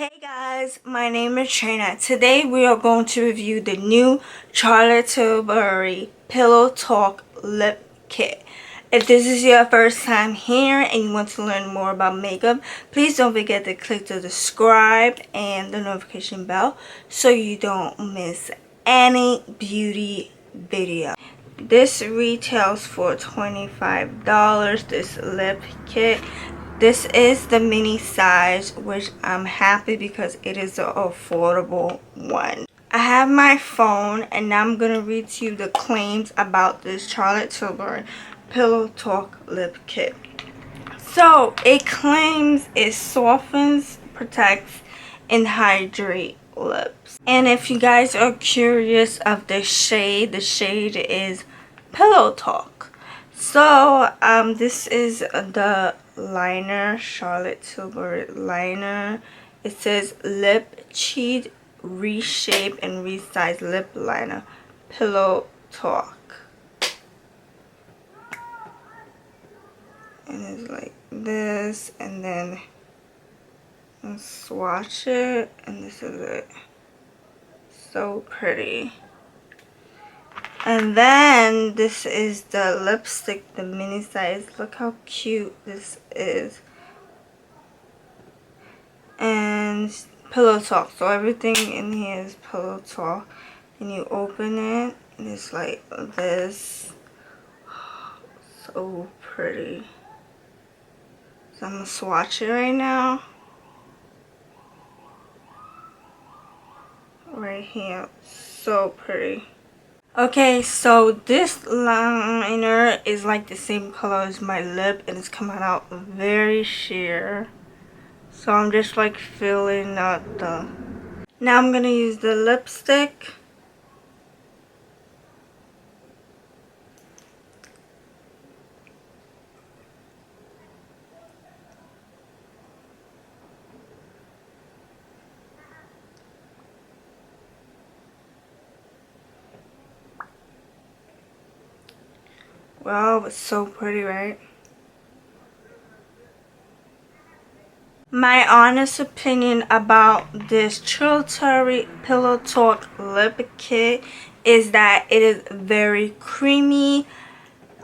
Hey guys, my name is Trina. Today we are going to review the new Charlotte Tilbury Pillow Talk Lip Kit. If this is your first time here and you want to learn more about makeup, please don't forget to click the subscribe and the notification bell so you don't miss any beauty video. This retails for $25, this lip kit. This is the mini size, which I'm happy because it is an affordable one. I have my phone and now I'm going to read to you the claims about this Charlotte Tilbury Pillow Talk Lip Kit. So, it claims it softens, protects, and hydrates lips. And if you guys are curious of the shade is Pillow Talk. So, this is the liner, Charlotte Tilbury liner. It says Lip Cheat Reshape and Resize Lip Liner, Pillow Talk. And it's like this, and then I'll swatch it, and this is it. So pretty. And then this is the lipstick, the mini size. Look how cute this is. And Pillow Talk. So everything in here is Pillow Talk. And you open it, and it's like this. So pretty. So I'm gonna swatch it right now. Right here. So pretty. Okay, so this liner is like the same color as my lip, and it's coming out very sheer. So I'm just like filling out the... Now I'm gonna use the lipstick. Wow, it's so pretty, right? My honest opinion about this Tilbury Pillow Talk Lip Kit is that it is very creamy.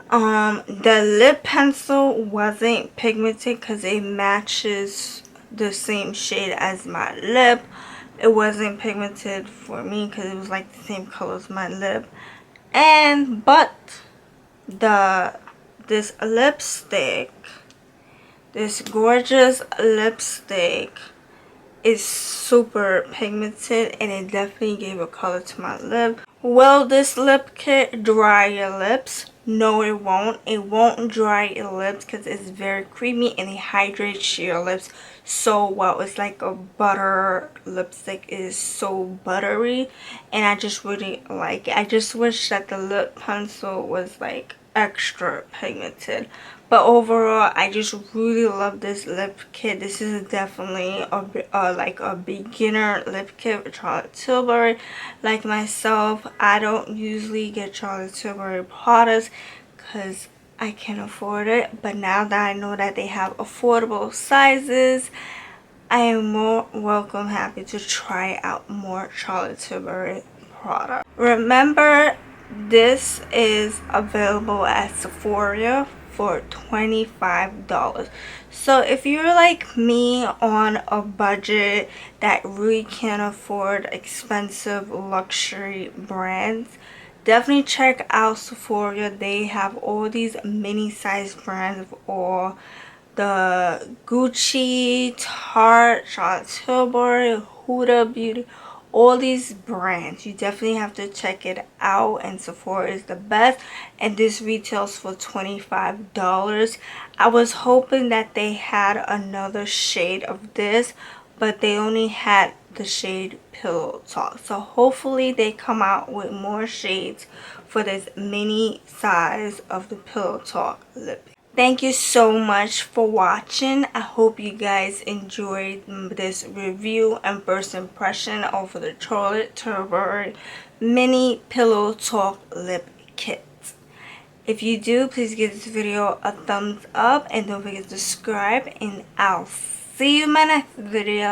The lip pencil wasn't pigmented because it matches the same shade as my lip. It wasn't pigmented for me because it was like the same color as my lip. But this lipstick, this gorgeous lipstick, is super pigmented, and it definitely gave a color to my lip. Will this lip kit dry your lips? No, it won't. It won't dry your lips because it's very creamy and it hydrates your lips so well. It's like a butter lipstick. It is so buttery, and I just really like it. I just wish that the lip pencil was like extra pigmented. But overall, I just really love this lip kit. This is definitely like a beginner lip kit for Charlotte Tilbury. Like myself, I don't usually get Charlotte Tilbury products because I can't afford it. But now that I know that they have affordable sizes, I am more happy to try out more Charlotte Tilbury products. Remember, this is available at Sephora for $25. So if you're like me on a budget that really can't afford expensive luxury brands, definitely check out Sephora. They have all these mini size brands of all the Gucci, Tarte, Charlotte Tilbury, Huda Beauty, all these brands. You definitely have to check it out, and Sephora is the best, and this retails for $25. I was hoping that they had another shade of this, but they only had the shade Pillow Talk. So hopefully they come out with more shades for this mini size of the Pillow Talk lip. Thank you so much for watching. I hope you guys enjoyed this review and first impression over the Charlotte Tilbury Mini Pillow Talk Lip Kit. If you do, please give this video a thumbs up and don't forget to subscribe, and I'll see you in my next video.